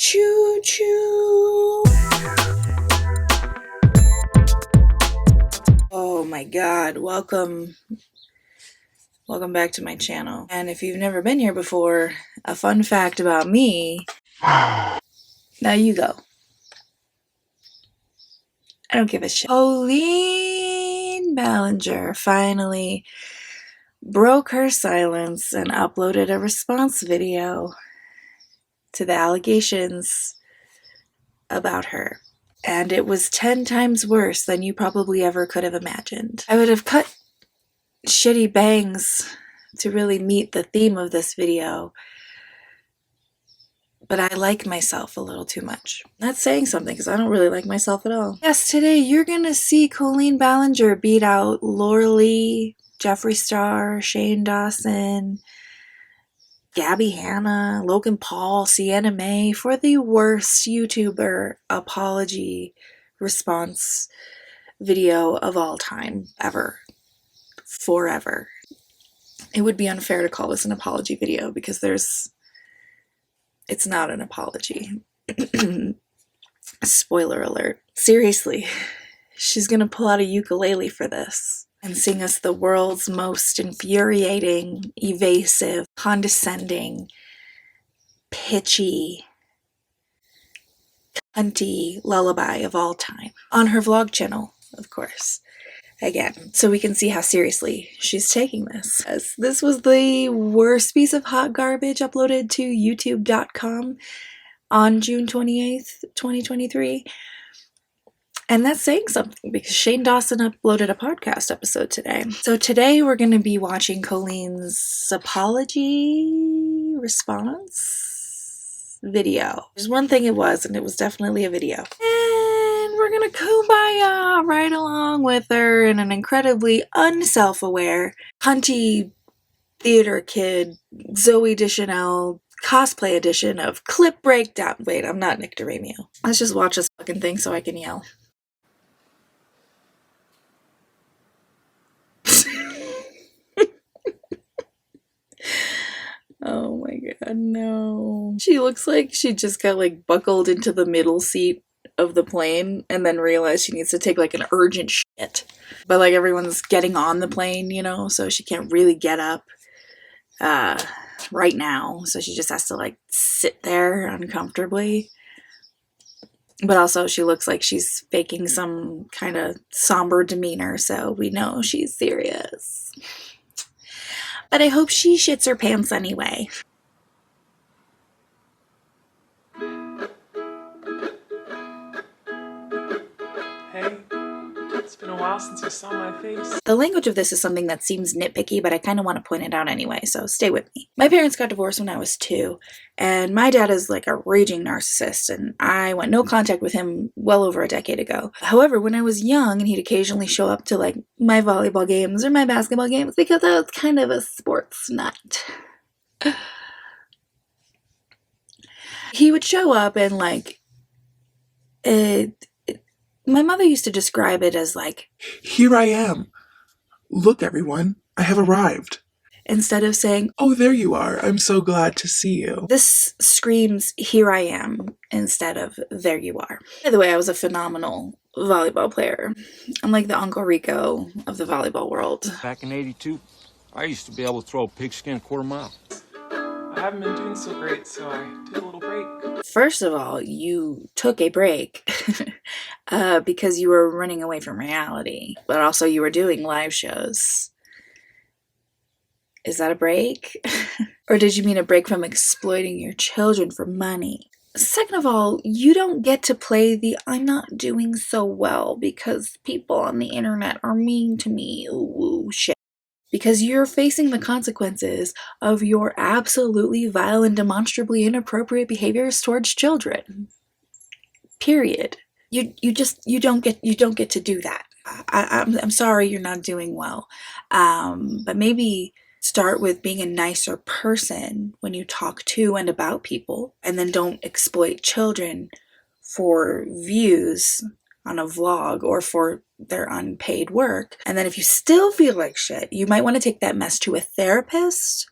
Choo choo. Oh my god, welcome back to my channel. And if you've never been here before, a fun fact about me. Now you go. I don't give a shit. Colleen Ballinger finally broke her silence and uploaded a response video to the allegations about her. And it was 10 times worse than you probably ever could have imagined. I would have cut shitty bangs to really meet the theme of this video, but I like myself a little too much. That's saying something because I don't really like myself at all. Yes, today you're gonna see Colleen Ballinger beat out Laura Lee, Jeffree Star, Shane Dawson, Gabby Hanna, Logan Paul, Sienna May for the worst YouTuber apology response video of all time, ever, forever. It would be unfair to call this an apology video because it's not an apology. Spoiler alert. Seriously, she's gonna pull out a ukulele for this and sing us the world's most infuriating, evasive, condescending, pitchy, cunty lullaby of all time. On her vlog channel, of course. Again, so we can see how seriously she's taking this. As this was the worst piece of hot garbage uploaded to youtube.com on June 28th, 2023. And that's saying something because Shane Dawson uploaded a podcast episode today. So today we're going to be watching Colleen's apology response video. There's one thing it was, and it was definitely a video. And we're going to kumbaya right along with her in an incredibly unself-aware, cunty theater kid, Zoe Deschanel cosplay edition of Clip Breakdown. Wait, I'm not Nick DeRemio. Let's just watch this fucking thing so I can yell. Oh my god, no. She looks like she just got like buckled into the middle seat of the plane and then realized she needs to take like an urgent shit. But like everyone's getting on the plane, you know, so she can't really get up right now. So she just has to like sit there uncomfortably. But also she looks like she's faking some kind of somber demeanor, so we know she's serious. But I hope she shits her pants anyway. Hey, it's been a while since you saw my face. The language of this is something that seems nitpicky, but I kind of want to point it out anyway, so stay with me. My parents got divorced when I was 2, and my dad is like a raging narcissist, and I went no contact with him well over a decade ago. However, when I was young and he'd occasionally show up to like my volleyball games or my basketball games because I was kind of a sports nut, he would show up and like my mother used to describe it as like, "Here I am. Look, everyone, I have arrived." Instead of saying, "Oh, there you are. I'm so glad to see you." this screams, "Here I am," instead of "There you are." By the way, I was a phenomenal volleyball player. I'm like the Uncle Rico of the volleyball world. Back in '82, I used to be able to throw a pigskin quarter mile. I haven't been doing so great, so I did a little break. First of all, you took a break because you were running away from reality, but also you were doing live shows. Is that a break? Or did you mean a break from exploiting your children for money? Second of all, you don't get to play the "I'm not doing so well because people on the internet are mean to me" ooh shit. Because you're facing the consequences of your absolutely vile and demonstrably inappropriate behaviors towards children. Period. You don't get to do that. I'm sorry you're not doing well. But maybe start with being a nicer person when you talk to and about people, and then don't exploit children for views on a vlog or for their unpaid work. And then if you still feel like shit, you might want to take that mess to a therapist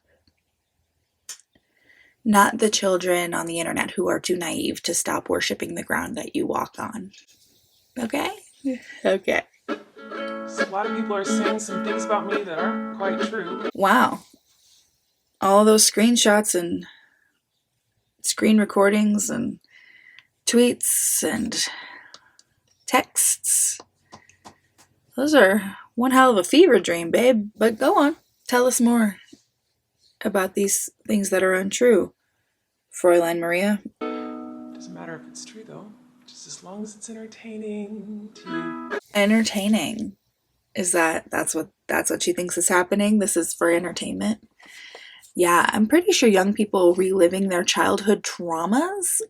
not the children on the internet who are too naive to stop worshiping the ground that you walk on. Okay? Okay. So a lot of people are saying some things about me that aren't quite true. Wow. All those screenshots and screen recordings and tweets and texts. Those are one hell of a fever dream, babe. But go on. Tell us more about these things that are untrue, Fräulein Maria. Doesn't matter if it's true though, just as long as it's entertaining to you. Entertaining. That's what she thinks is happening? This is for entertainment? Yeah, I'm pretty sure young people reliving their childhood traumas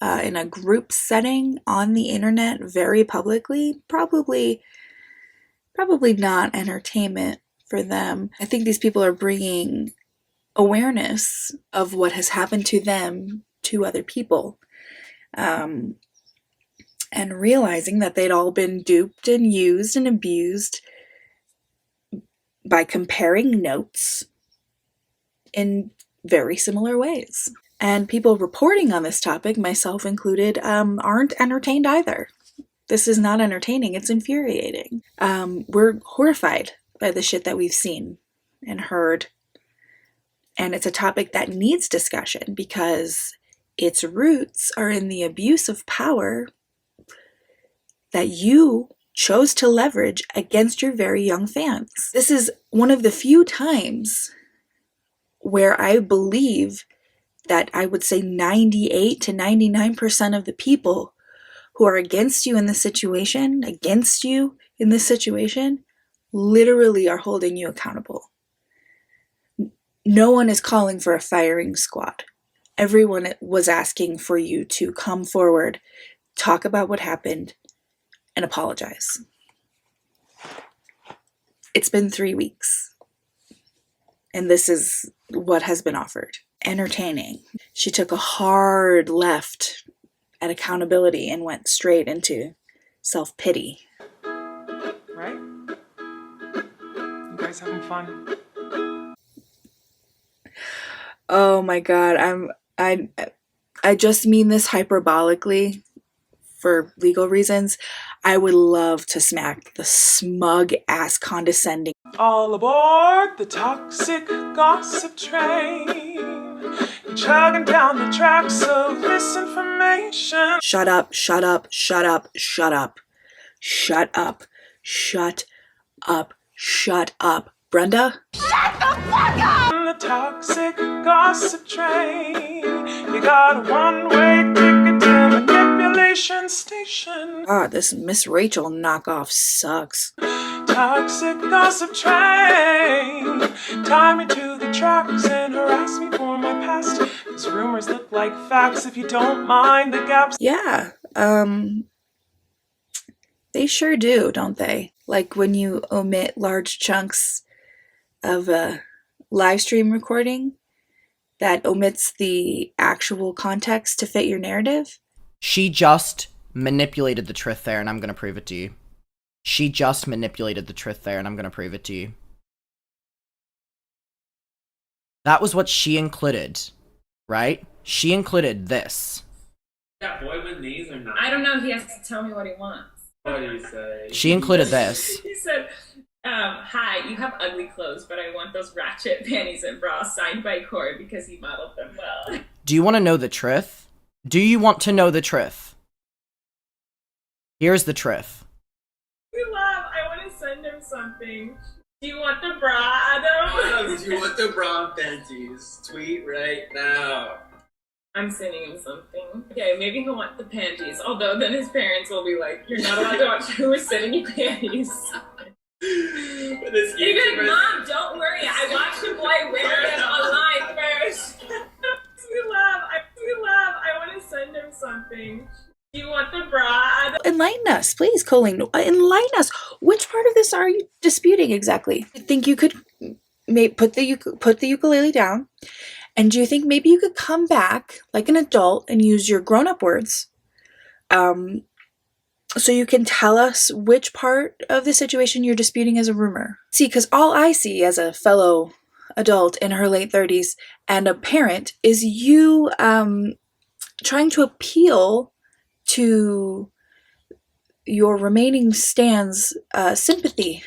in a group setting on the internet very publicly, probably not entertainment for them. I think these people are bringing awareness of what has happened to them to other people, and realizing that they'd all been duped and used and abused by comparing notes in very similar ways. And people reporting on this topic, myself included, aren't entertained either. This is not entertaining, it's infuriating. We're horrified by the shit that we've seen and heard. And it's a topic that needs discussion because its roots are in the abuse of power that you chose to leverage against your very young fans. This is one of the few times where I believe that I would say 98 to 99% of the people who are against you in this situation, literally are holding you accountable. No one is calling for a firing squad. Everyone was asking for you to come forward, talk about what happened, and apologize. It's been 3 weeks, and this is what has been offered. Entertaining. She took a hard left at accountability and went straight into self-pity. Right? You guys having fun? Oh my god, I just mean this hyperbolically for legal reasons. I would love to smack the smug ass condescending. All aboard the toxic gossip train. You're chugging down the tracks of misinformation. Shut up, shut up, shut up, shut up. Shut up, shut up, shut up. Brenda? Shut the fuck up! The toxic gossip train. You got a one-way ticket to manipulation station. God, this Miss Rachel knockoff sucks. Toxic gossip train. Tie me to the tracks and harass me for my past. These rumors look like facts if you don't mind the gaps. Yeah, they sure do, don't they? Like when you omit large chunks of a live stream recording that omits the actual context to fit your narrative. She just manipulated the truth there, and I'm going to prove it to you. She just manipulated the truth there, and I'm going to prove it to you. That was what she included, right? She included this. That boy with knees or not? I don't know. He has to tell me what he wants. What do you say? She included this. He said, hi, you have ugly clothes, but I want those ratchet panties and bras signed by Corey because he modeled them well. Do you want to know the truth? Do you want to know the truth? Here's the truth. We laugh. I want to send him something. Do you want the bra, Adam? Do you want the bra and panties? Tweet right now. I'm sending him something. Okay, maybe he'll want the panties, although then his parents will be like, you're not allowed to watch who we're sending you panties. But this You'd be like, Mom, don't worry. I watched a boy wear them online first. We laugh. I want to send him something. Do you want the bra? Enlighten us, please, Colleen. Enlighten us. Which part of this are you disputing exactly? I think you could put the ukulele down, and do you think maybe you could come back like an adult and use your grown-up words, so you can tell us which part of the situation you're disputing as a rumor? See, because all I see as a fellow adult in her late 30s and a parent is you trying to appeal to your remaining stand's sympathy.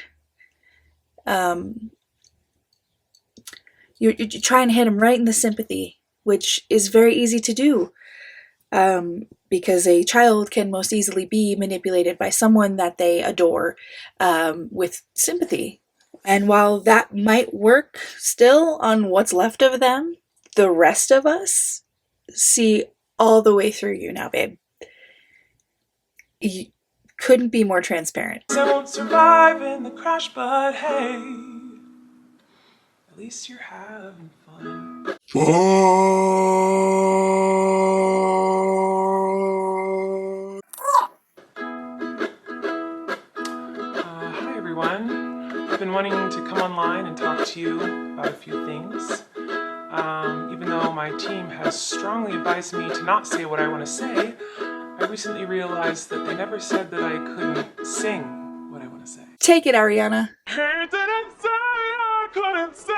You're trying to hit him right in the sympathy, which is very easy to do, because a child can most easily be manipulated by someone that they adore with sympathy. And while that might work still on what's left of them, the rest of us see all the way through you now, babe. You couldn't be more transparent. I won't survive in the crash, but hey, at least you're having fun. Hi everyone. I've been wanting to come online and talk to you about a few things. Even though my team has strongly advised me to not say what I want to say, I recently realized that they never said that I couldn't sing what I want to say. Take it, Ariana. Hey, didn't say I couldn't say.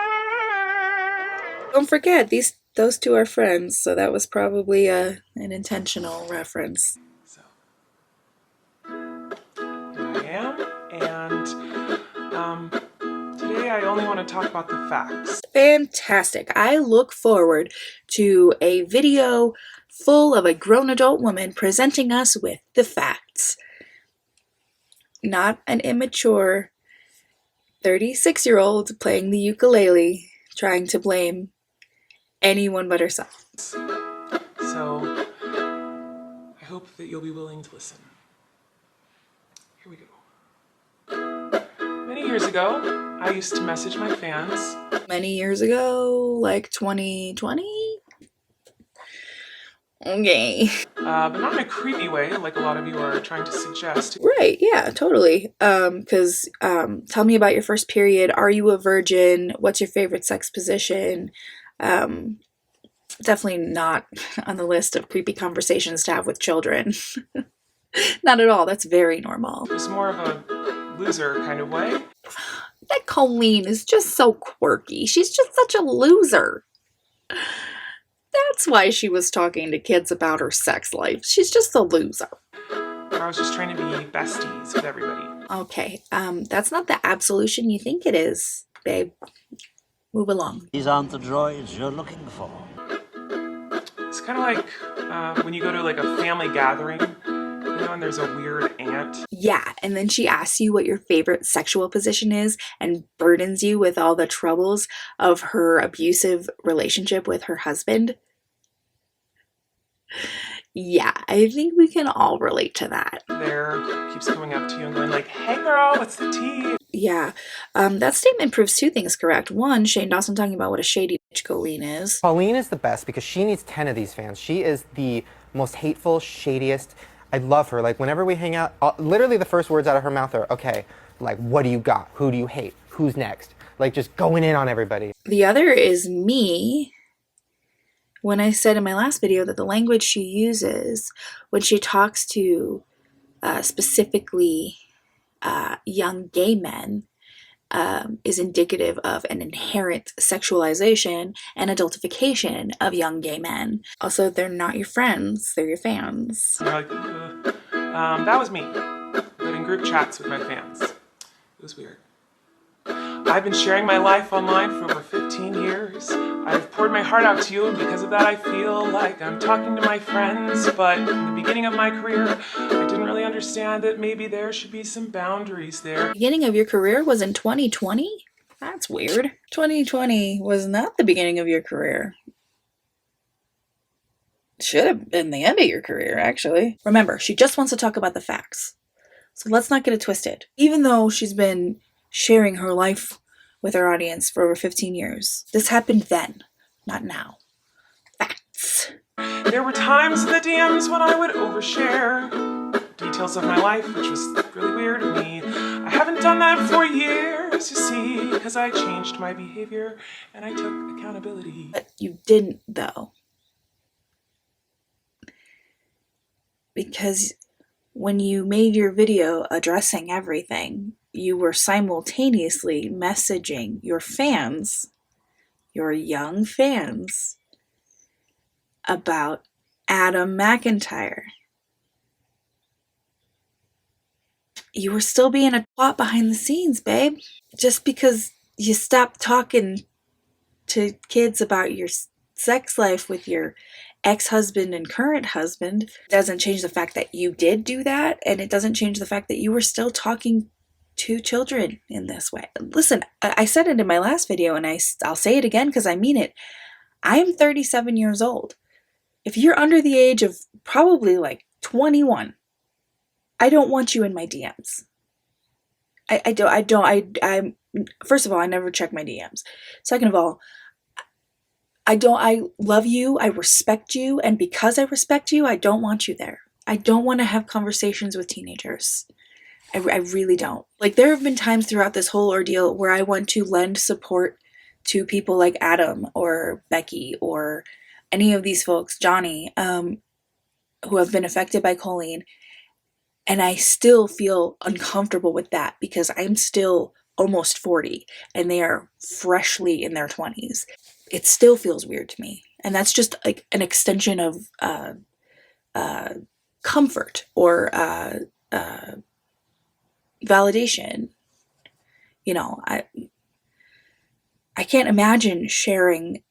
Don't forget, those two are friends, so that was probably an intentional reference. So, here I am, and today I only want to talk about the facts. Fantastic. I look forward to a video full of a grown adult woman presenting us with the facts. Not an immature 36-year-old playing the ukulele trying to blame anyone but herself. So, I hope that you'll be willing to listen. Here we go. Many years ago, I used to message my fans. Many years ago, like 2020? Okay. But not in a creepy way, like a lot of you are trying to suggest. Right, yeah, totally. Because tell me about your first period. Are you a virgin? What's your favorite sex position? Definitely not on the list of creepy conversations to have with children. Not at all. That's very normal. It was more of a loser kind of way. That Colleen is just so quirky. She's just such a loser. That's why she was talking to kids about her sex life. She's just a loser. I was just trying to be besties with everybody. Okay, that's not the absolution you think it is, babe. Move along. These aren't the droids you're looking for. It's kind of like when you go to like a family gathering, you know, and there's a weird aunt. Yeah, and then she asks you what your favorite sexual position is and burdens you with all the troubles of her abusive relationship with her husband. Yeah, I think we can all relate to that. There keeps coming up to you and going like, hey girl, what's the tea? Yeah, that statement proves two things correct. One, Shane Dawson talking about what a shady bitch Colleen is. Colleen is the best because she needs 10 of these fans. She is the most hateful, shadiest. I love her. Like, whenever we hang out, literally the first words out of her mouth are, okay, like, what do you got? Who do you hate? Who's next? Like, just going in on everybody. The other is me. When I said in my last video that the language she uses when she talks to specifically young gay men is indicative of an inherent sexualization and adultification of young gay men. Also, they're not your friends, they're your fans. And you're like, that was me, but in group chats with my fans. It was weird. I've been sharing my life online for over 15 years. I've poured my heart out to you, and because of that I feel like I'm talking to my friends, but in the beginning of my career, I didn't really understand that maybe there should be some boundaries there. The beginning of your career was in 2020? That's weird. 2020 was not the beginning of your career. Should have been the end of your career, actually. Remember, she just wants to talk about the facts. So let's not get it twisted. Even though she's been sharing her life with her audience for over 15 years. This happened then, not now. Facts. There were times in the DMs when I would overshare details of my life, which was really weird of me. I haven't done that for years, you see, because I changed my behavior and I took accountability. But you didn't, though. Because when you made your video addressing everything, you were simultaneously messaging your fans your young fans about Adam McIntyre. You were still being a twat behind the scenes, babe. Just because you stopped talking to kids about your sex life with your ex-husband and current husband doesn't change the fact that you did do that, and it doesn't change the fact that you were still talking to children in this way. Listen, I said it in my last video, and I'll say it again because I mean it. I am 37 years old. If you're under the age of probably like 21, I don't want you in my DMs. I first of all, I never check my DMs. Second of all, I love you, I respect you, and because I respect you, I don't want you there. I don't want to have conversations with teenagers. I really don't. Like, there have been times throughout this whole ordeal where I want to lend support to people like Adam or Becky or any of these folks, Johnny, who have been affected by Colleen, and I still feel uncomfortable with that because I'm still almost 40 and they are freshly in their 20s. It still feels weird to me, and that's just like an extension of comfort or validation. You know, I can't imagine sharing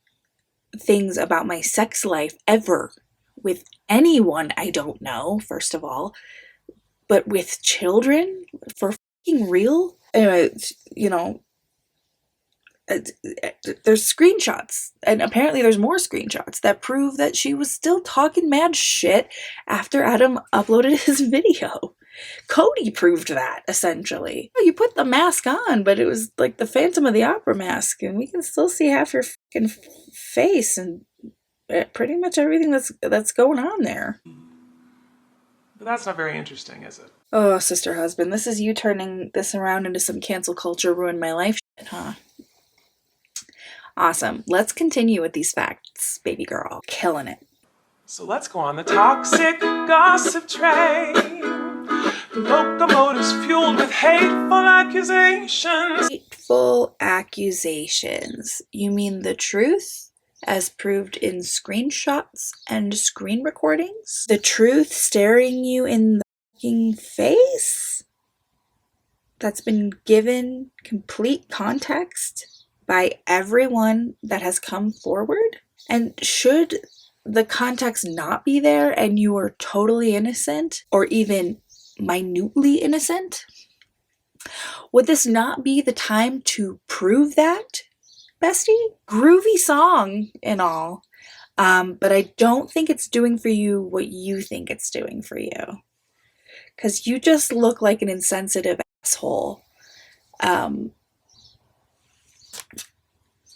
things about my sex life ever with anyone I don't know, first of all, but with children, for fucking real? Anyway, you know, there's screenshots, and apparently there's more screenshots that prove that she was still talking mad shit after Adam uploaded his video. Cody proved that, essentially. You put the mask on, but it was like the Phantom of the Opera mask, and we can still see half your fucking face and pretty much everything that's going on there. But that's not very interesting, is it? Oh, sister husband, this is you turning this around into some cancel culture ruin my life shit, huh? Awesome. Let's continue with these facts, baby girl. Killing it. So let's go on the toxic gossip train. The locomotive's fueled with hateful accusations. Hateful accusations. You mean the truth, as proved in screenshots and screen recordings? The truth staring you in the fucking face? That's been given complete context by everyone that has come forward? And should the context not be there and you are totally innocent, or even minutely innocent? Would this not be the time to prove that, bestie? Groovy song and all, but I don't think it's doing for you what you think it's doing for you, because you just look like an insensitive asshole.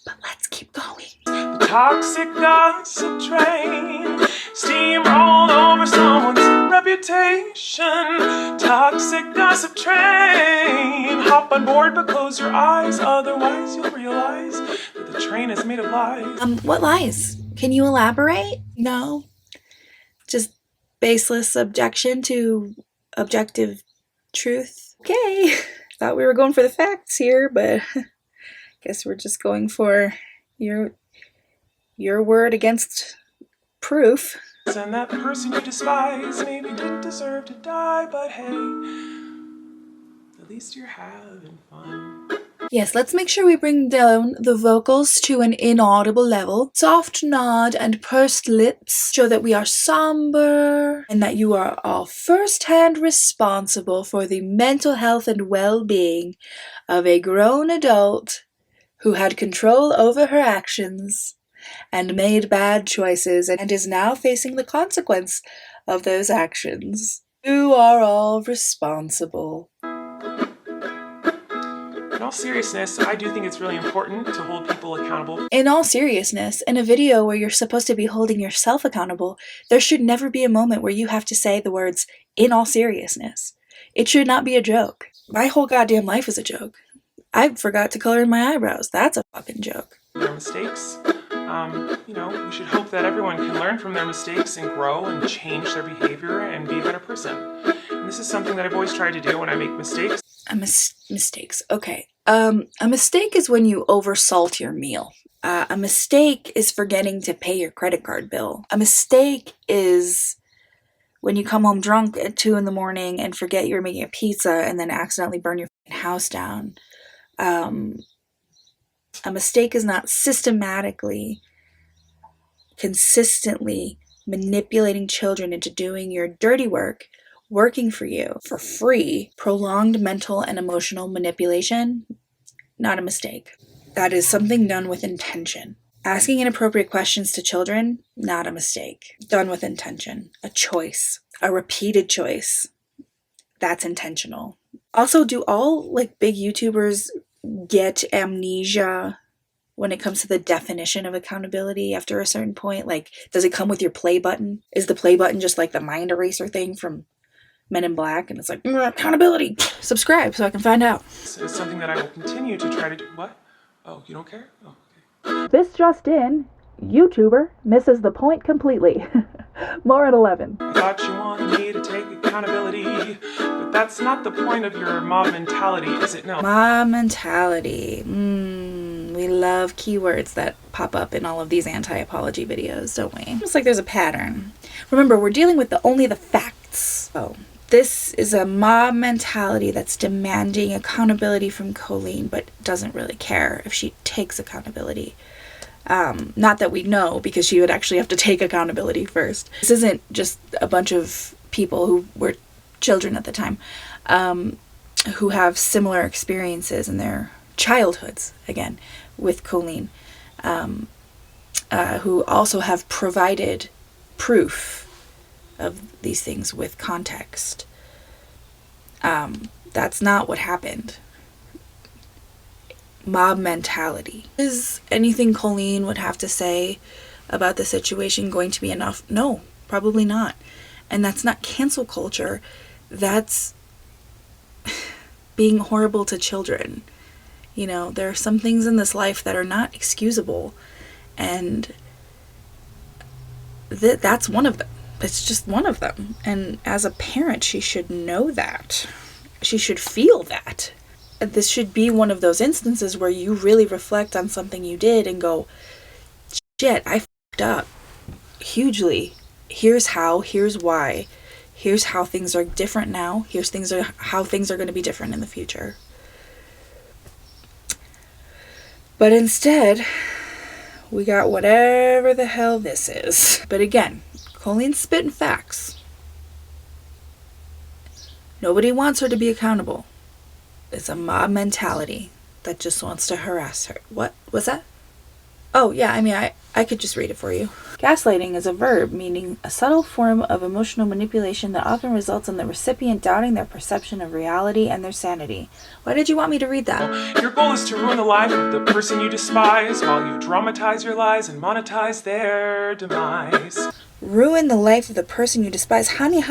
But let's keep going. The toxic gossip train steamrolled over someone's reputation. Toxic gossip train. Hop on board but close your eyes, otherwise you'll realize that the train is made of lies. What lies? Can you elaborate? No? Just baseless objection to objective truth? Okay. Thought we were going for the facts here, but guess we're just going for your word against proof. And that person you despise maybe didn't deserve to die, but hey, at least you're having fun. Yes, let's make sure we bring down the vocals to an inaudible level. Soft nod and pursed lips show that we are somber and that you are all first-hand responsible for the mental health and well-being of a grown adult who had control over her actions and made bad choices and is now facing the consequence of those actions. You are all responsible. In all seriousness, I do think it's really important to hold people accountable. In all seriousness, in a video where you're supposed to be holding yourself accountable, there should never be a moment where you have to say the words, "in all seriousness." It should not be a joke. My whole goddamn life is a joke. I forgot to color in my eyebrows. That's a fucking joke. Their mistakes. You know, we should hope that everyone can learn from their mistakes and grow and change their behavior and be a better person. And this is something that I've always tried to do when I make mistakes. Mistakes. Okay. A mistake is when you oversalt your meal. A mistake is forgetting to pay your credit card bill. A mistake is when you come home drunk at 2 in the morning and forget you're making a pizza and then accidentally burn your house down. A mistake is not systematically, consistently manipulating children into doing your dirty work, working for you for free. Prolonged mental and emotional manipulation, not a mistake. That is something done with intention. Asking inappropriate questions to children, not a mistake. Done with intention. A choice. A repeated choice. That's intentional. Also, do all like big YouTubers get amnesia when it comes to the definition of accountability after a certain point? Like, does it come with your play button? Is the play button just like the mind eraser thing from Men in Black? And it's like, accountability. Subscribe so I can find out. It's something that I will continue to try to do. What? Oh, you don't care? Oh, okay. This just in, YouTuber misses the point completely. More at 11. I thought you wanted me to take accountability, but that's not the point of your mob mentality, is it? No. Mob mentality. We love keywords that pop up in all of these anti-apology videos, don't we? It's like there's a pattern. Remember, we're dealing with only the facts. Oh, this is a mob mentality that's demanding accountability from Colleen, but doesn't really care if she takes accountability. Not that we know, because she would actually have to take accountability first. This isn't just a bunch of people who were children at the time, who have similar experiences in their childhoods, again, with Colleen, who also have provided proof of these things with context. That's not what happened. Mob mentality. Is anything Colleen would have to say about the situation going to be enough? No, probably not. And that's not cancel culture. That's being horrible to children. You know, there are some things in this life that are not excusable, and that's one of them. It's just one of them. And as a parent, she should know that. She should feel that. This should be one of those instances where you really reflect on something you did and go, shit, I fucked up hugely. Here's how, here's why. Here's how things are different now. Here's how things are going to be different in the future. But instead, we got whatever the hell this is. But again, Colleen's spitting facts. Nobody wants her to be accountable. It's a mob mentality that just wants to harass her. What was that? Oh, yeah, I mean, I could just read it for you. Gaslighting is a verb meaning a subtle form of emotional manipulation that often results in the recipient doubting their perception of reality and their sanity. Why did you want me to read that? Your goal is to ruin the life of the person you despise while you dramatize your lies and monetize their demise. Ruin the life of the person you despise? Honey,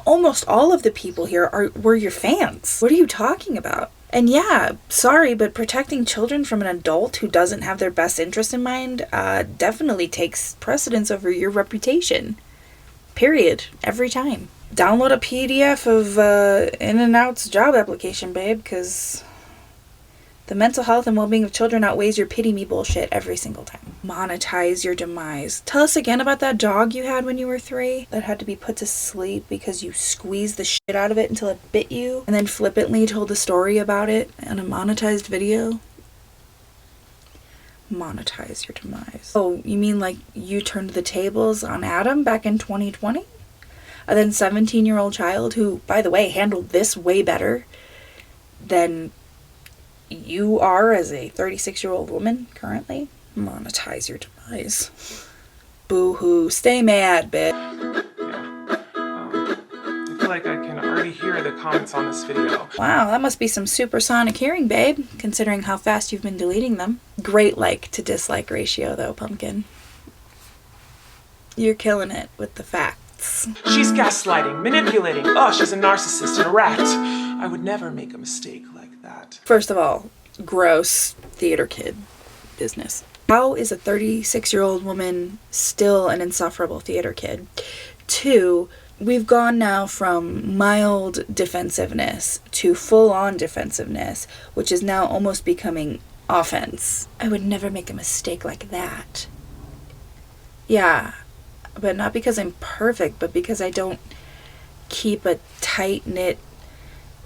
almost all of the people here were your fans. What are you talking about? And yeah, sorry, but protecting children from an adult who doesn't have their best interest in mind definitely takes precedence over your reputation. Period. Every time. Download a PDF of In-N-Out's job application, babe, because the mental health and well-being of children outweighs your pity me bullshit every single time. Monetize your demise. Tell us again about that dog you had when you were 3 that had to be put to sleep because you squeezed the shit out of it until it bit you and then flippantly told a story about it in a monetized video. Monetize your demise. Oh, you mean like you turned the tables on Adam back in 2020? A then 17-year-old child who, by the way, handled this way better than you are as a 36-year-old woman currently? Monetize your demise. Boo-hoo. Stay mad, bitch. Yeah. I feel like I can already hear the comments on this video. Wow, that must be some supersonic hearing, babe, considering how fast you've been deleting them. Great like to dislike ratio, though, Pumpkin. You're killing it with the facts. She's gaslighting, manipulating. Oh, she's a narcissist and a rat. I would never make a mistake like that. First of all, gross theater kid business. How is a 36-year-old woman still an insufferable theater kid? 2, we've gone now from mild defensiveness to full-on defensiveness, which is now almost becoming offense. I would never make a mistake like that. Yeah, but not because I'm perfect, but because I don't keep a tight-knit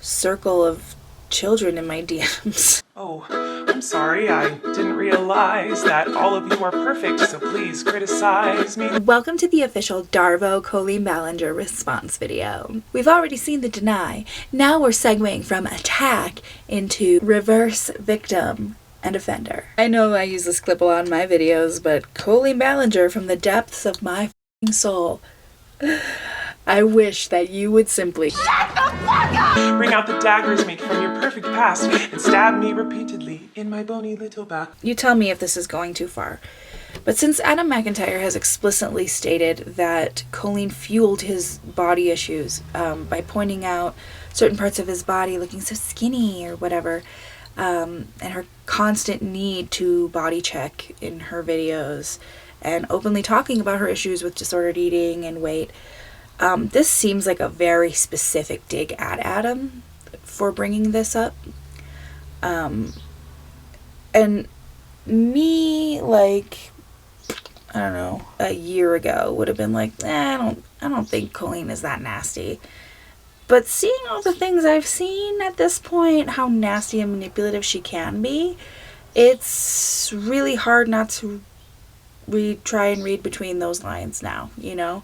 circle of children in my DMs. Oh, I'm sorry, I didn't realize that all of you are perfect, so please criticize me. Welcome to the official Darvo Colleen Ballinger response video. We've already seen the deny. Now we're segueing from attack into reverse victim and offender. I know I use this clip a lot in my videos, but Colleen Ballinger, from the depths of my f***ing soul, I wish that you would simply shut the fuck up! Bring out the daggers made from your perfect past and stab me repeatedly in my bony little back. You tell me if this is going too far. But since Adam McIntyre has explicitly stated that Colleen fueled his body issues by pointing out certain parts of his body looking so skinny or whatever, and her constant need to body check in her videos, and openly talking about her issues with disordered eating and weight, this seems like a very specific dig at Adam for bringing this up. And me, like, I don't know, a year ago would have been like, I don't think Colleen is that nasty. But seeing all the things I've seen at this point, how nasty and manipulative she can be, it's really hard not to try and read between those lines now, you know?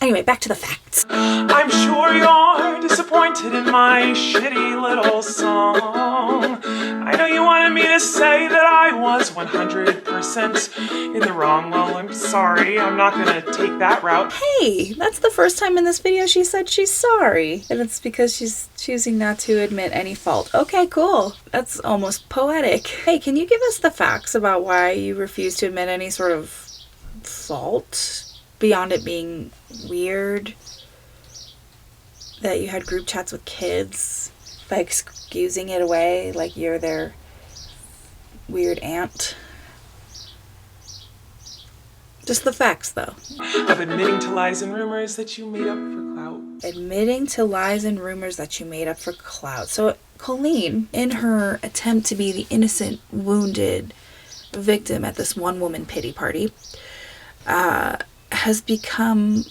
Anyway, back to the facts. I'm sure you're disappointed in my shitty little song. I know you wanted me to say that I was 100% in the wrong. Well, I'm sorry. I'm not gonna take that route. Hey, that's the first time in this video she said she's sorry. And it's because she's choosing not to admit any fault. Okay, cool. That's almost poetic. Hey, can you give us the facts about why you refuse to admit any sort of fault? Beyond it being weird that you had group chats with kids, by excusing it away like you're their weird aunt. Just the facts, though. Of admitting to lies and rumors that you made up for clout. Admitting to lies and rumors that you made up for clout. So Colleen, in her attempt to be the innocent, wounded victim at this one-woman pity party, has become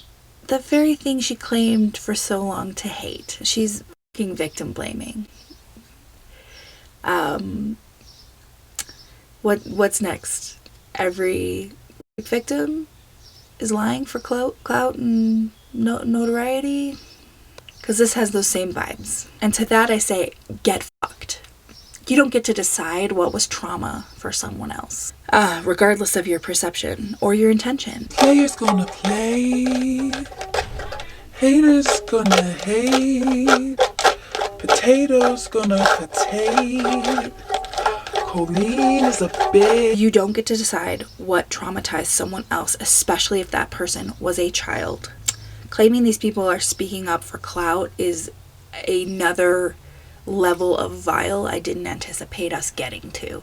the very thing she claimed for so long to hate. She's fucking victim blaming. What's next? Every victim is lying for clout and notoriety? Because this has those same vibes. And to that I say, get fucked. You don't get to decide what was trauma for someone else, regardless of your perception or your intention. Players gonna play, haters gonna hate, potatoes gonna potate, Colleen is a bitch. You don't get to decide what traumatized someone else, especially if that person was a child. Claiming these people are speaking up for clout is another level of vile I didn't anticipate us getting to.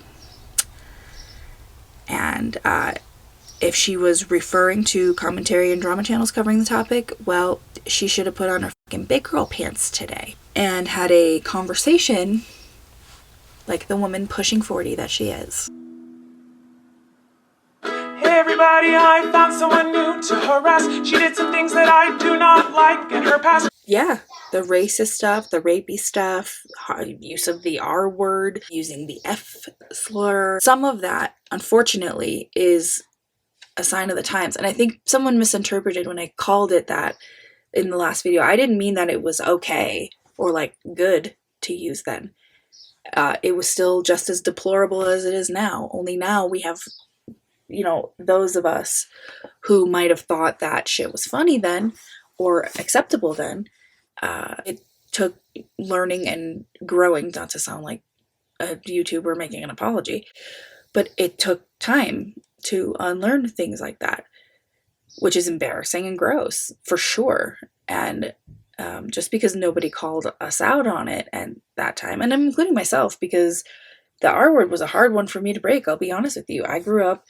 And if she was referring to commentary and drama channels covering the topic, well, she should have put on her fucking big girl pants today and had a conversation like the woman pushing 40 that she is. Hey everybody, I found someone new to harass. She did some things that I do not like in her past. Yeah, the racist stuff, the rapey stuff, use of the R word, using the F slur. Some of that, unfortunately, is a sign of the times. And I think someone misinterpreted when I called it that in the last video. I didn't mean that it was okay or like good to use then. It was still just as deplorable as it is now. Only now we have, you know, those of us who might have thought that shit was funny then or acceptable then. It took learning and growing, not to sound like a YouTuber making an apology, but it took time to unlearn things like that, which is embarrassing and gross for sure. And just because nobody called us out on it at that time, and I'm including myself because the R word was a hard one for me to break, I'll be honest with you. I grew up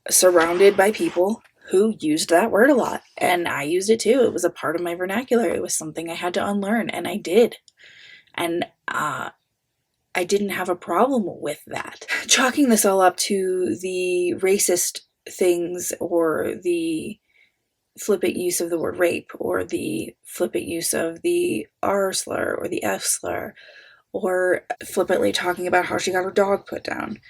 surrounded by people who used that word a lot, and I used it too. It was a part of my vernacular. It was something I had to unlearn, and I did. And I didn't have a problem with that. Chalking this all up to the racist things or the flippant use of the word rape or the flippant use of the R slur or the F slur or flippantly talking about how she got her dog put down.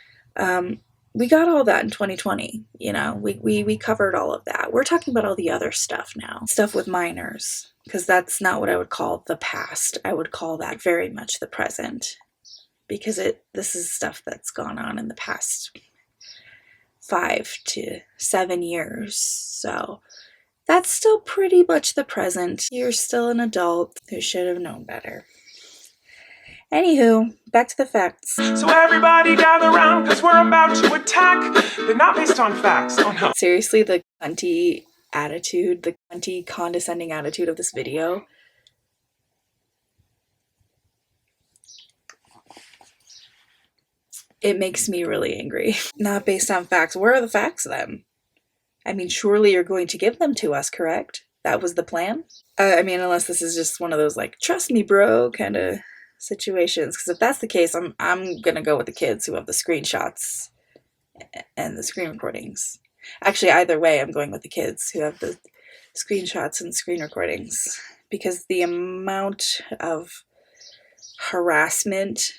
We got all that in 2020, you know, we covered all of that. We're talking about all the other stuff now, stuff with minors, because that's not what I would call the past. I would call that very much the present, because this is stuff that's gone on in the past 5 to 7 years. So that's still pretty much the present. You're still an adult who should have known better. Anywho, back to the facts. So everybody gather around because we're about to attack. They're not based on facts. Oh no. Seriously, the cunty attitude, the cunty condescending attitude of this video. It makes me really angry. Not based on facts. Where are the facts then? I mean, surely you're going to give them to us, correct? That was the plan? I mean, unless this is just one of those like, trust me, bro, kind of situations. Because if that's the case, I'm gonna go with the kids who have the screenshots and the screen recordings. Actually, either way, I'm going with the kids who have the screenshots and screen recordings, because the amount of harassment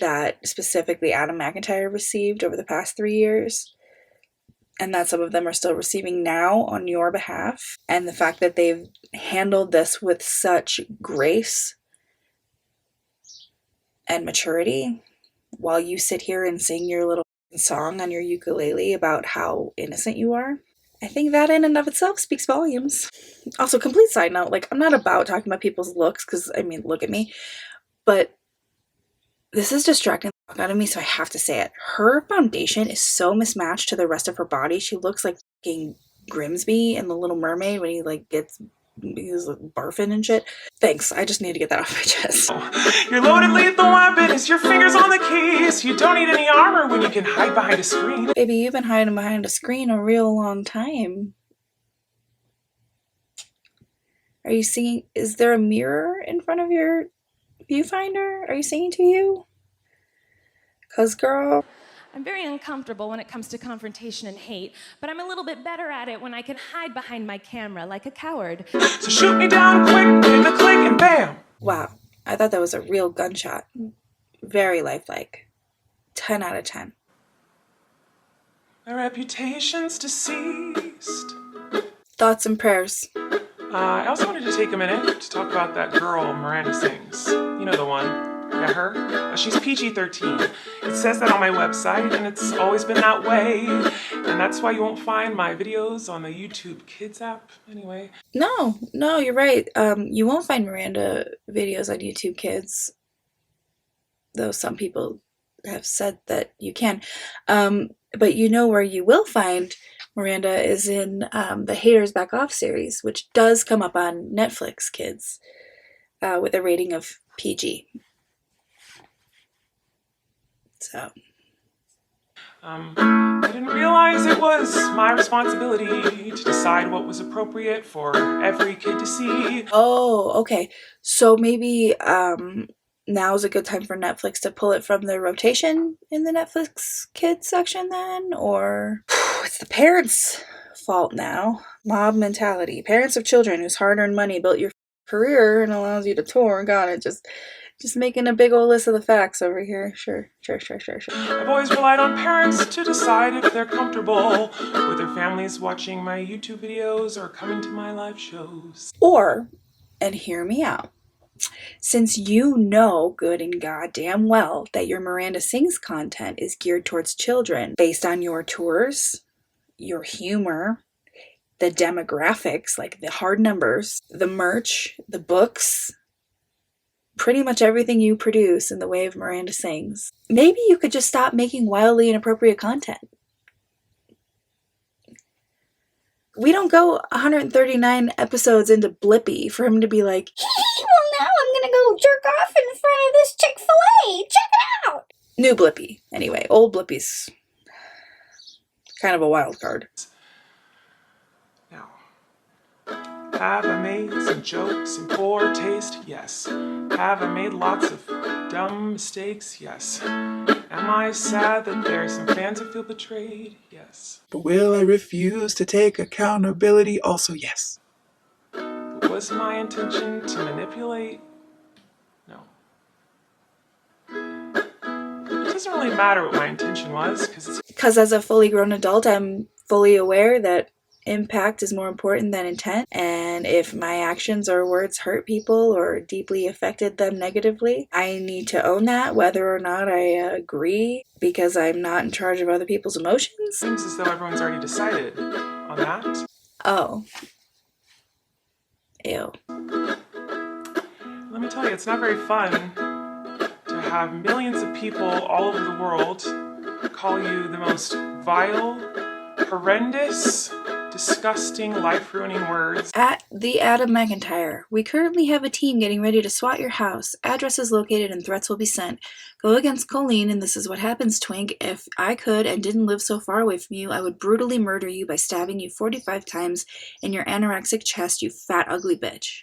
that specifically Adam McIntyre received over the past 3 years, and that some of them are still receiving now on your behalf, and the fact that they've handled this with such grace and maturity while you sit here and sing your little song on your ukulele about how innocent you are, I think that in and of itself speaks volumes. Also, complete side note, like, I'm not about talking about people's looks, because, I mean, look at me, but this is distracting the fuck out of me, so I have to say it. Her foundation is so mismatched to the rest of her body. She looks like fucking Grimsby in The Little Mermaid when he's like barfing and shit. Thanks, I just need to get that off my chest. Your loaded lethal weapon is your fingers on the keys. You don't need any armor when you can hide behind a screen. Baby, you've been hiding behind a screen a real long time. Are you singing? Is there a mirror in front of your viewfinder? Are you singing to you? 'Cause girl, I'm very uncomfortable when it comes to confrontation and hate, but I'm a little bit better at it when I can hide behind my camera like a coward. So shoot me down quick, hit the click, and bam! Wow, I thought that was a real gunshot. Very lifelike. 10 out of 10. My reputation's deceased. Thoughts and prayers. I also wanted to take a minute to talk about that girl Miranda sings. You know the one. Yeah, her. She's PG-13. It says that on my website, and it's always been that way. And that's why you won't find my videos on the YouTube Kids app, anyway. No, you're right. You won't find Miranda videos on YouTube Kids, though some people have said that you can. But you know where you will find Miranda is in the Haters Back Off series, which does come up on Netflix Kids with a rating of PG. So. I didn't realize it was my responsibility to decide what was appropriate for every kid to see. Oh, okay. So maybe now's a good time for Netflix to pull it from the rotation in the Netflix Kids section then? Or it's the parents' fault now. Mob mentality. Parents of children whose hard-earned money built your career and allows you to tour. God, it just making a big old list of the facts over here. Sure. I've always relied on parents to decide if they're comfortable with their families watching my YouTube videos or coming to my live shows. Or, and hear me out, since you know good and goddamn well that your Miranda Sings content is geared towards children based on your tours, your humor, the demographics, like the hard numbers, the merch, the books, pretty much everything you produce in the way of Miranda Sings, maybe you could just stop making wildly inappropriate content. We don't go 139 episodes into Blippi for him to be like, well, now I'm gonna go jerk off in front of this Chick-fil-A. Check it out. New Blippi. Anyway, old Blippi's kind of a wild card. Now, have I made some jokes in poor taste? Yes. Have I made lots of dumb mistakes? Yes. Am I sad that there are some fans who feel betrayed? Yes. But will I refuse to take accountability? Also, yes. But was my intention to manipulate? No. It doesn't really matter what my intention was, because as a fully grown adult, I'm fully aware that impact is more important than intent, and if my actions or words hurt people or deeply affected them negatively, I need to own that, whether or not I agree, because I'm not in charge of other people's emotions. Seems as though everyone's already decided on that. Oh. Ew. Let me tell you, it's not very fun to have millions of people all over the world call you the most vile, horrendous, disgusting, life-ruining words. At the Adam McIntyre, we currently have a team getting ready to SWAT your house. Address is located and threats will be sent. Go against Colleen, and this is what happens, Twink. If I could and didn't live so far away from you, I would brutally murder you by stabbing you 45 times in your anorexic chest, you fat, ugly bitch.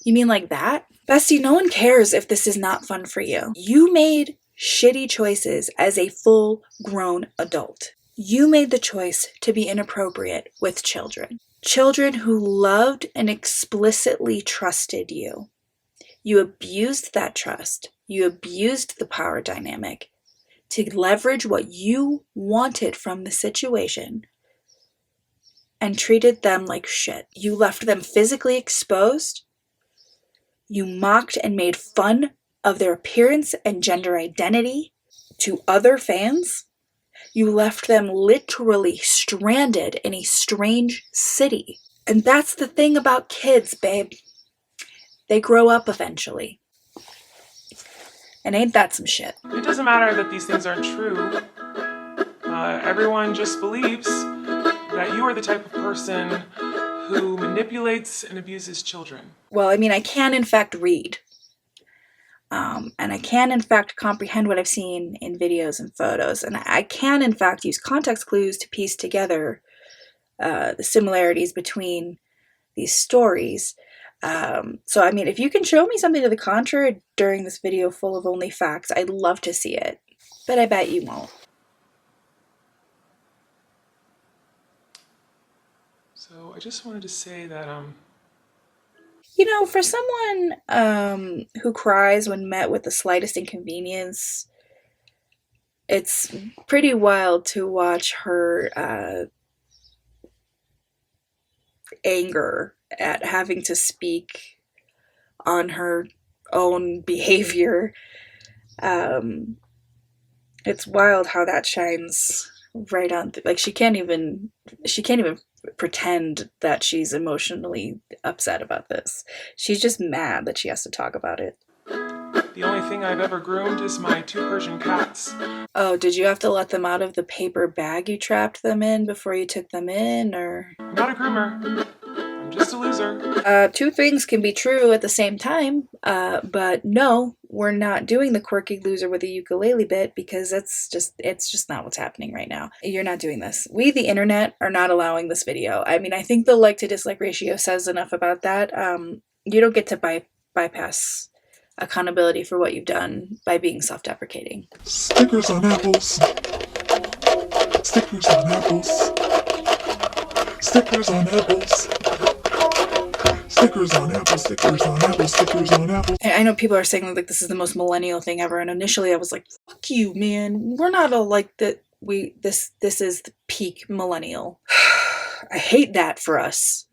You mean like that? Bestie, no one cares if this is not fun for you. You made shitty choices as a full-grown adult. You made the choice to be inappropriate with children. Children who loved and explicitly trusted you. You abused that trust. You abused the power dynamic to leverage what you wanted from the situation and treated them like shit. You left them physically exposed. You mocked and made fun of their appearance and gender identity to other fans. You left them literally stranded in a strange city. And that's the thing about kids, babe. They grow up eventually. And ain't that some shit? It doesn't matter that these things aren't true. Everyone just believes that you are the type of person who manipulates and abuses children. Well, I mean, I can in fact read. And I can in fact comprehend what I've seen in videos and photos. And I can in fact use context clues to piece together the similarities between these stories. So, I mean, if you can show me something to the contrary during this video full of only facts, I'd love to see it. But I bet you won't. So I just wanted to say that, You know, for someone who cries when met with the slightest inconvenience, it's pretty wild to watch her anger at having to speak on her own behavior. It's wild how that shines right on. Like she can't even pretend that she's emotionally upset about this. She's just mad that she has to talk about it. the only thing I've ever groomed is my 2 Persian cats. Oh, did you have to let them out of the paper bag you trapped them in before you took them in, or? I'm not a groomer. I'm just a loser. 2 things can be true at the same time, but no, we're not doing the quirky loser with a ukulele bit because it's just not what's happening right now. You're not doing this. We, the internet, are not allowing this video. I mean, I think the like to dislike ratio says enough about that. You don't get to bypass accountability for what you've done by being self-deprecating. Stickers on apples. Stickers on apples. Stickers on apples. Stickers on apples, stickers on apples, stickers on apples. I know people are saying like this is the most millennial thing ever, and initially I was like, fuck you, man. We're not all like that. This is the peak millennial. I hate that for us,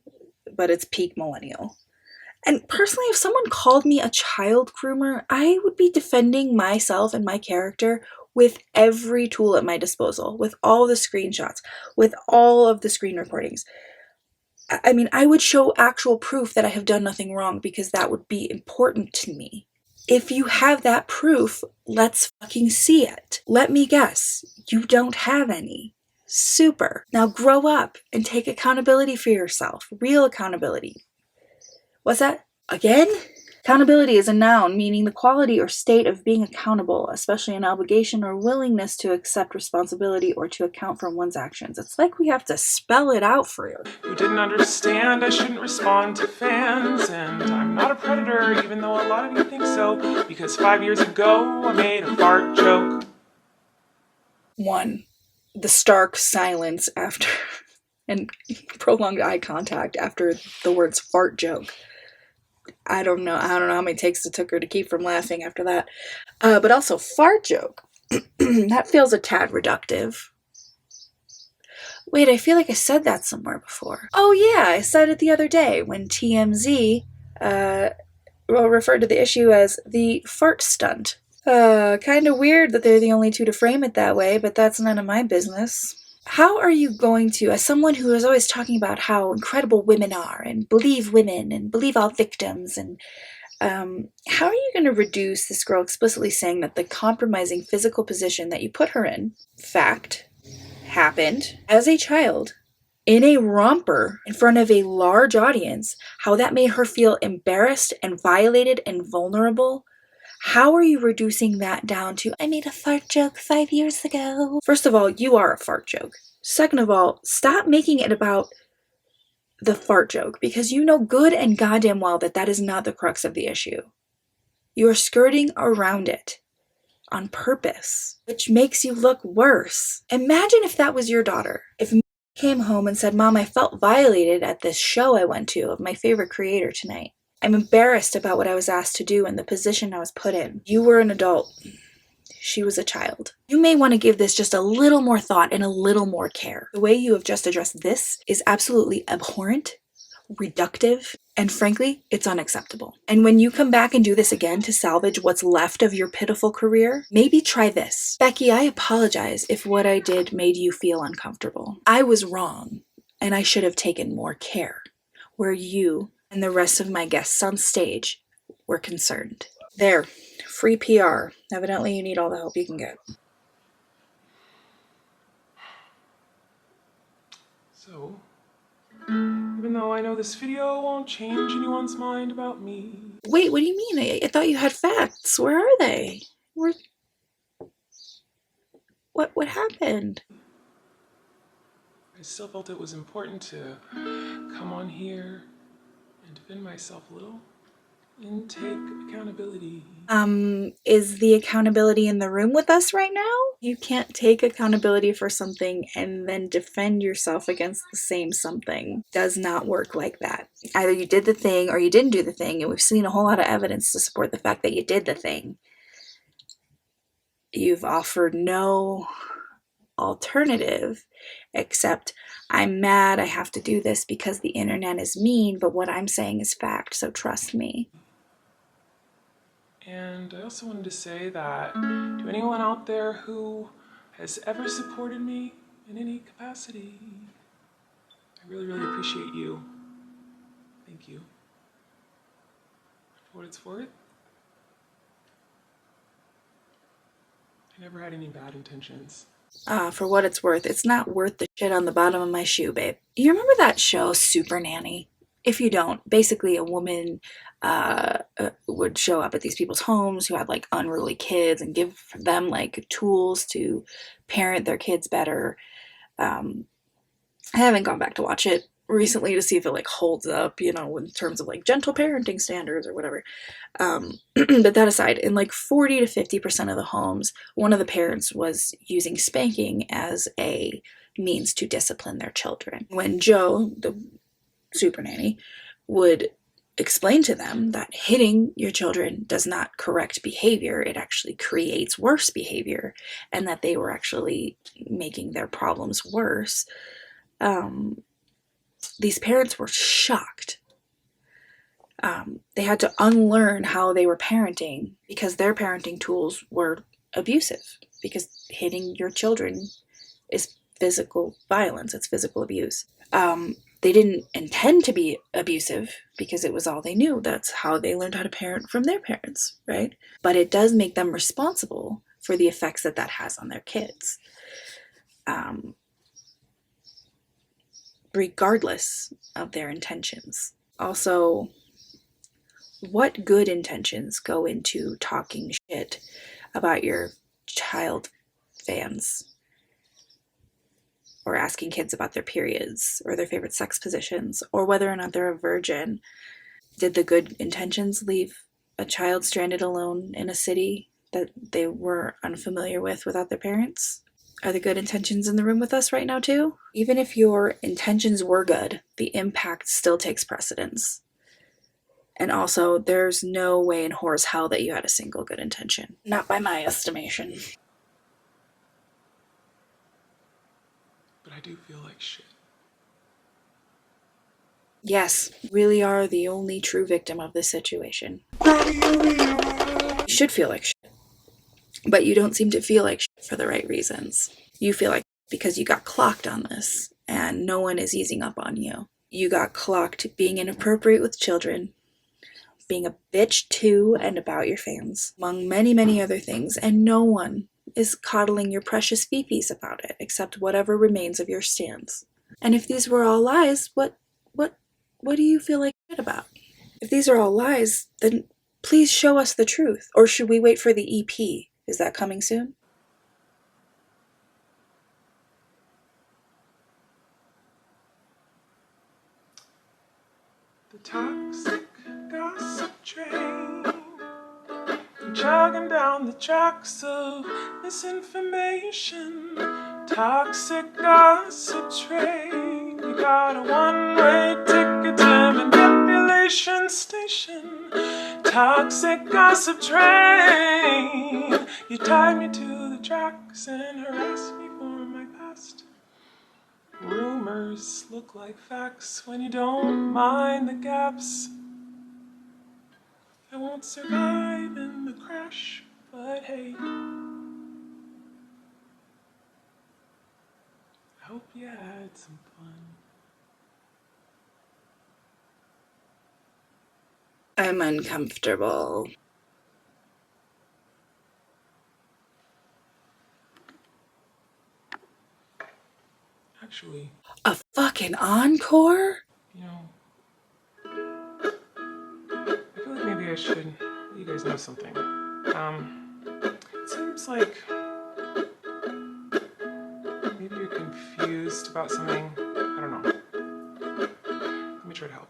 but it's peak millennial. And personally, if someone called me a child groomer, I would be defending myself and my character with every tool at my disposal, with all the screenshots, with all of the screen recordings. I mean, I would show actual proof that I have done nothing wrong because that would be important to me. If you have that proof, let's fucking see it. Let me guess, you don't have any. Super. Now grow up and take accountability for yourself. Real accountability. What's that? Again? Accountability is a noun, meaning the quality or state of being accountable, especially an obligation or willingness to accept responsibility or to account for one's actions. It's like we have to spell it out for you. Who didn't understand I shouldn't respond to fans, and I'm not a predator, even though a lot of you think so, because 5 years ago I made a fart joke. 1. The stark silence after, and prolonged eye contact after the words fart joke. I don't know how many takes it took her to keep from laughing after that. But also, fart joke. That feels a tad reductive. Wait, I feel like I said that somewhere before. Oh yeah, I said it the other day when TMZ referred to the issue as the fart stunt. Kind of weird that they're the only two to frame it that way, but that's none of my business. How are you going to, as someone who is always talking about how incredible women are and believe women and believe all victims, and how are you going to reduce this girl explicitly saying that the compromising physical position that you put her in, fact, happened as a child, in a romper in front of a large audience, how that made her feel embarrassed and violated and vulnerable? How are you reducing that down to, I made a fart joke 5 years ago? First of all, you are a fart joke. Second of all, stop making it about the fart joke, because you know good and goddamn well that that is not the crux of the issue. You are skirting around it on purpose, which makes you look worse. Imagine if that was your daughter. If came home and said, Mom, I felt violated at this show I went to of my favorite creator tonight. I'm embarrassed about what I was asked to do and the position I was put in. You were an adult. She was a child. You may want to give this just a little more thought and a little more care. The way you have just addressed this is absolutely abhorrent, reductive, and frankly, it's unacceptable. And when you come back and do this again to salvage what's left of your pitiful career, maybe try this. Becky, I apologize if what I did made you feel uncomfortable. I was wrong, and I should have taken more care where you and the rest of my guests on stage were concerned. There, free PR. Evidently you need all the help you can get. So, even though I know this video won't change anyone's mind about me. Wait, what do you mean? I thought you had facts. Where are they? What happened? I still felt it was important to come on here and defend myself a little and take accountability. Is the accountability in the room with us right now? You can't take accountability for something and then defend yourself against the same something. Does not work like that. Either you did the thing or you didn't do the thing, and we've seen a whole lot of evidence to support the fact that you did the thing. You've offered no alternative except, I'm mad I have to do this because the internet is mean, but what I'm saying is fact, so trust me. And I also wanted to say that to anyone out there who has ever supported me in any capacity, I really, really appreciate you. Thank you. For what it's worth, I never had any bad intentions. For what it's worth, it's not worth the shit on the bottom of my shoe, babe. You remember that show, Super Nanny? If you don't, basically a woman would show up at these people's homes who had like unruly kids and give them like tools to parent their kids better. I haven't gone back to watch it recently to see if it like holds up, you know, in terms of like gentle parenting standards or whatever. But that aside, in like 40 to 50% of the homes, one of the parents was using spanking as a means to discipline their children. When Joe, the super nanny, would explain to them that hitting your children does not correct behavior, it actually creates worse behavior, and that they were actually making their problems worse, these parents were shocked. They had to unlearn how they were parenting because their parenting tools were abusive, because hitting your children is physical violence, it's physical abuse. They didn't intend to be abusive because it was all they knew. That's how they learned how to parent from their parents, right? But it does make them responsible for the effects that that has on their kids. Regardless of their intentions. Also, What good intentions go into talking shit about your child fans? Or asking kids about their periods or their favorite sex positions or whether or not they're a virgin? Did the good intentions leave a child stranded alone in a city that they were unfamiliar with without their parents? Are the good intentions in the room with us right now too? Even if your intentions were good, the impact still takes precedence. And also, there's no way in whore's hell that you had a single good intention. Not by my estimation. But I do feel like shit. Yes, really are the only true victim of this situation. You should feel like shit. But you don't seem to feel like shit for the right reasons. You feel like because you got clocked on this, and no one is easing up on you. You got clocked being inappropriate with children, being a bitch to and about your fans, among many, many other things, and no one is coddling your precious fifis about it, except whatever remains of your stands. And if these were all lies, what do you feel like shit about? If these are all lies, then please show us the truth. Or should we wait for the EP? Is that coming soon? The toxic gossip train, jogging down the tracks of misinformation. Toxic gossip train, you got a one-way ticket to manipulation station. Toxic gossip train, you tied me to the tracks and harassed me for my past. Rumors look like facts when you don't mind the gaps. I won't survive in the crash, but hey, I hope you had some fun. I'm uncomfortable. Actually, a fucking encore? You know, I feel like maybe I should let you guys know something. It seems like maybe you're confused about something. I don't know. Let me try to help.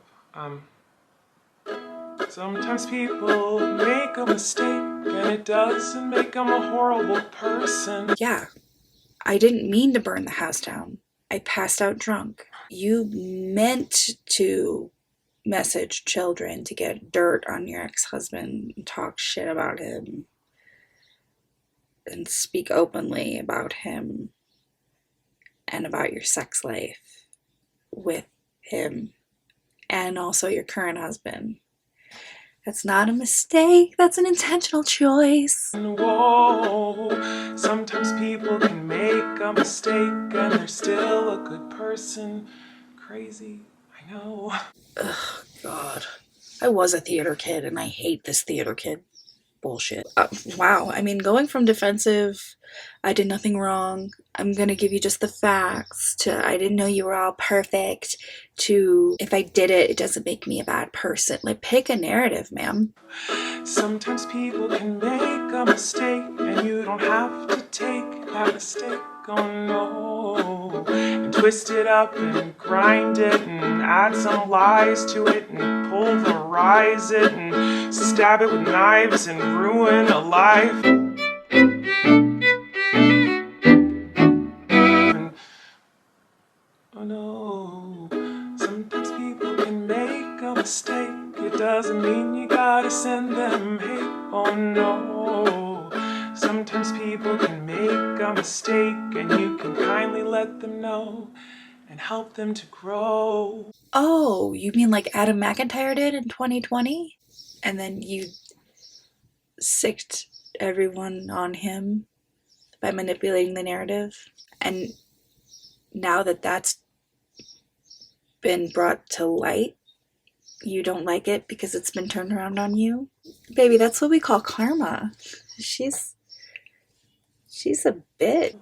Sometimes people make a mistake and it doesn't make them a horrible person. Yeah, I didn't mean to burn the house down. I passed out drunk. You meant to message children to get dirt on your ex-husband and talk shit about him and speak openly about him and about your sex life with him and also your current husband. That's not a mistake, that's an intentional choice. Whoa, sometimes people can make a mistake and they're still a good person. Crazy, I know. Ugh, God. I was a theater kid and I hate this theater kid bullshit. Wow, I mean, going from defensive, I did nothing wrong, I'm gonna give you just the facts, to I didn't know you were all perfect, to if I did it, it doesn't make me a bad person. Like, pick a narrative, ma'am. Sometimes people can make a mistake and you don't have to take that mistake, oh no, and twist it up and grind it and add some lies to it and pulverize it and stab it with knives and ruin a life. And, oh no, sometimes people can make a mistake, it doesn't mean you gotta send them hate, oh no. Sometimes people can make a mistake and you can kindly let them know and help them to grow. Oh, you mean like Adam McIntyre did in 2020? And then you sicked everyone on him by manipulating the narrative? And now that that's been brought to light, you don't like it because it's been turned around on you? Baby, that's what we call karma. She's a bitch.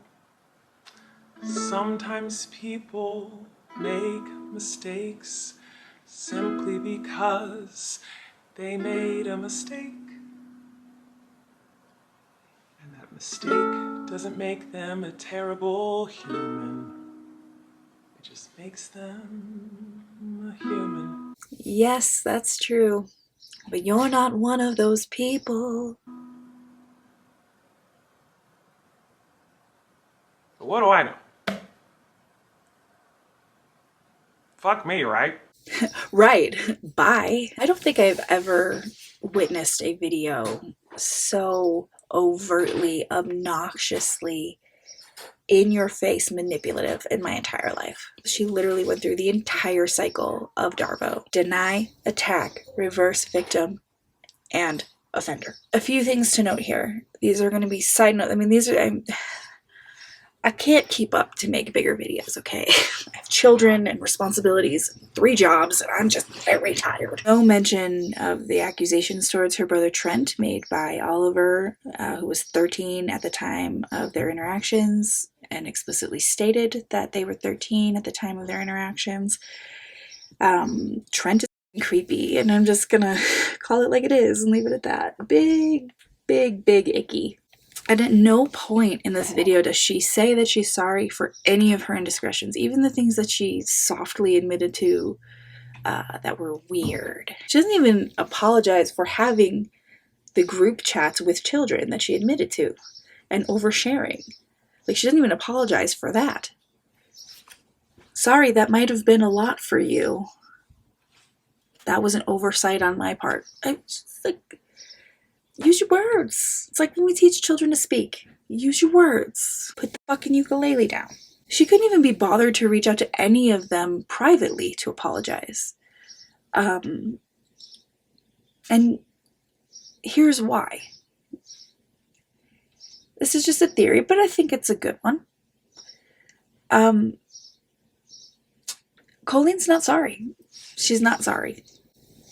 Sometimes people make mistakes simply because they made a mistake. And that mistake doesn't make them a terrible human. It just makes them a human. Yes, that's true. But you're not one of those people. But what do I know? Fuck me, right? Right. Bye. I don't think I've ever witnessed a video so overtly, obnoxiously in your face manipulative in my entire life. She literally went through the entire cycle of Darvo. Deny, attack, reverse victim, and offender. A few things to note here. These are going to be side notes. I mean, I can't keep up to make bigger videos, okay? I have children and responsibilities, 3 jobs, and I'm just very tired. No mention of the accusations towards her brother Trent made by Oliver, who was 13 at the time of their interactions, and explicitly stated that they were 13 at the time of their interactions. Trent is creepy, and I'm just gonna call it like it is and leave it at that. Big, big, big icky. And at no point in this video does she say that she's sorry for any of her indiscretions, even the things that she softly admitted to that were weird. She doesn't even apologize for having the group chats with children that she admitted to and oversharing. Like, she doesn't even apologize for that. Sorry, that might have been a lot for you. That was an oversight on my part. Use your words. It's like when we teach children to speak. Use your words. Put the fucking ukulele down. She couldn't even be bothered to reach out to any of them privately to apologize. And here's why. This is just a theory, but I think it's a good one. Colleen's not sorry. She's not sorry.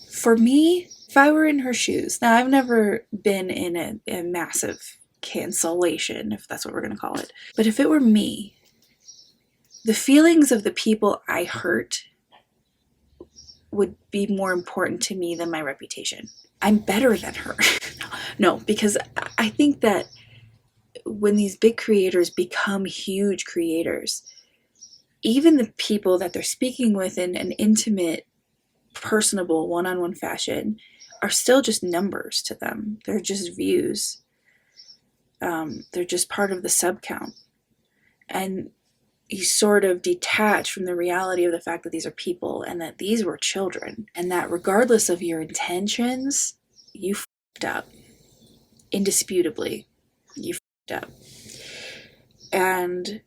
For me, if I were in her shoes, now I've never been in a massive cancellation, if that's what we're going to call it, but if it were me, the feelings of the people I hurt would be more important to me than my reputation. I'm better than her. No, because I think that when these big creators become huge creators, even the people that they're speaking with in an intimate, personable, one-on-one fashion are still just numbers to them. They're just views. They're just part of the sub count. And you sort of detach from the reality of the fact that these are people and that these were children, and that regardless of your intentions, you f***ed up. Indisputably, you f***ed up. And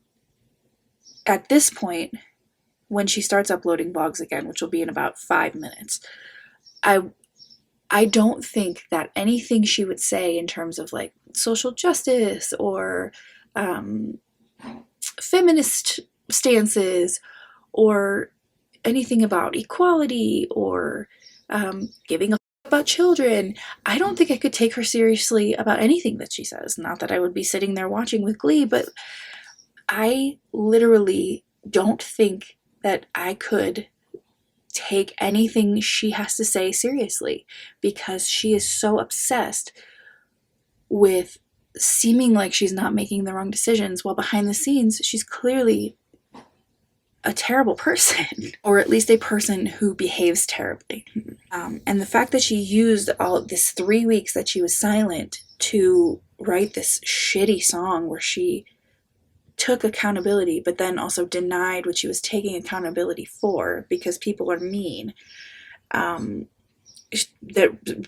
at this point, when she starts uploading vlogs again, which will be in about 5 minutes, I don't think that anything she would say in terms of like social justice or feminist stances or anything about equality or giving a f*** about children, I don't think I could take her seriously about anything that she says. Not that I would be sitting there watching with glee, but I literally don't think that I could take anything she has to say seriously, because she is so obsessed with seeming like she's not making the wrong decisions, while behind the scenes she's clearly a terrible person, or at least a person who behaves terribly. And the fact that she used all this 3 weeks that she was silent to write this shitty song where she took accountability, but then also denied what she was taking accountability for because people are mean. That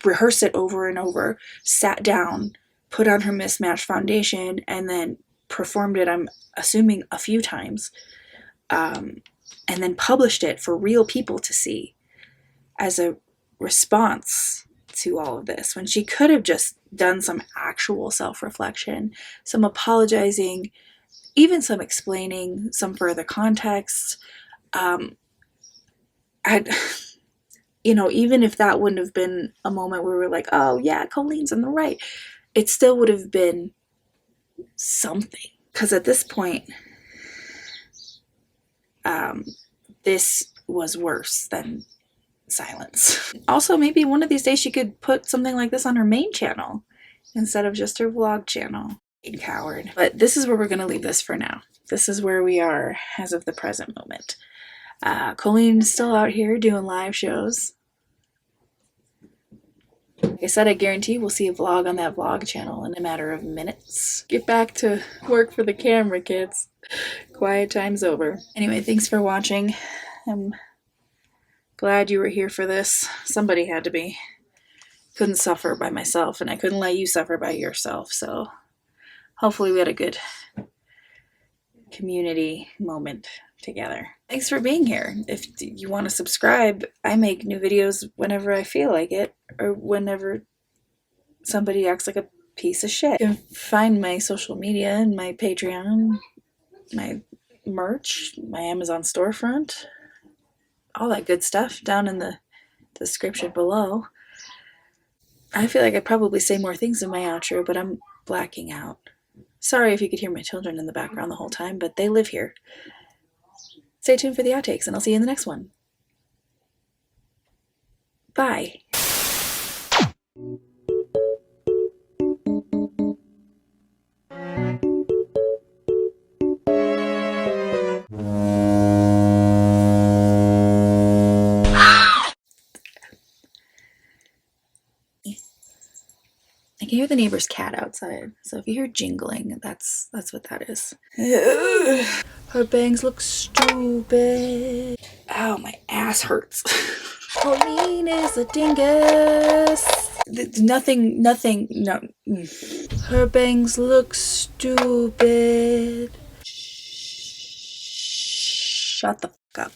rehearsed it over and over, sat down, put on her mismatched foundation, and then performed it, I'm assuming, a few times, and then published it for real people to see as a response to all of this, when she could have just done some actual self-reflection, some apologizing, even some explaining, some further context. Even if that wouldn't have been a moment where we're like, oh yeah, Colleen's on the right, it still would have been something. Because at this point, this was worse than Silence. Also, maybe one of these days she could put something like this on her main channel instead of just her vlog channel. You coward. But this is where we're going to leave this for now. This is where we are as of the present moment. Colleen's still out here doing live shows. Like I said, I guarantee we'll see a vlog on that vlog channel in a matter of minutes. Get back to work for the camera, kids. Quiet time's over. Anyway, thanks for watching. I'm glad you were here for this. Somebody had to be. Couldn't suffer by myself, and I couldn't let you suffer by yourself, so hopefully we had a good community moment together. Thanks for being here. If you want to subscribe, I make new videos whenever I feel like it, or whenever somebody acts like a piece of shit. You can find my social media and my Patreon, my merch, my Amazon storefront, all that good stuff down in the description below. I feel like I probably say more things in my outro, but I'm blacking out. Sorry if you could hear my children in the background the whole time, but they live here. Stay tuned for the outtakes, and I'll see you in the next one. Bye. I can hear the neighbor's cat outside, so if you hear jingling, that's what that is. Her bangs look stupid. Ow, my ass hurts. Colleen is a dingus. No. Her bangs look stupid. Shut the fuck up.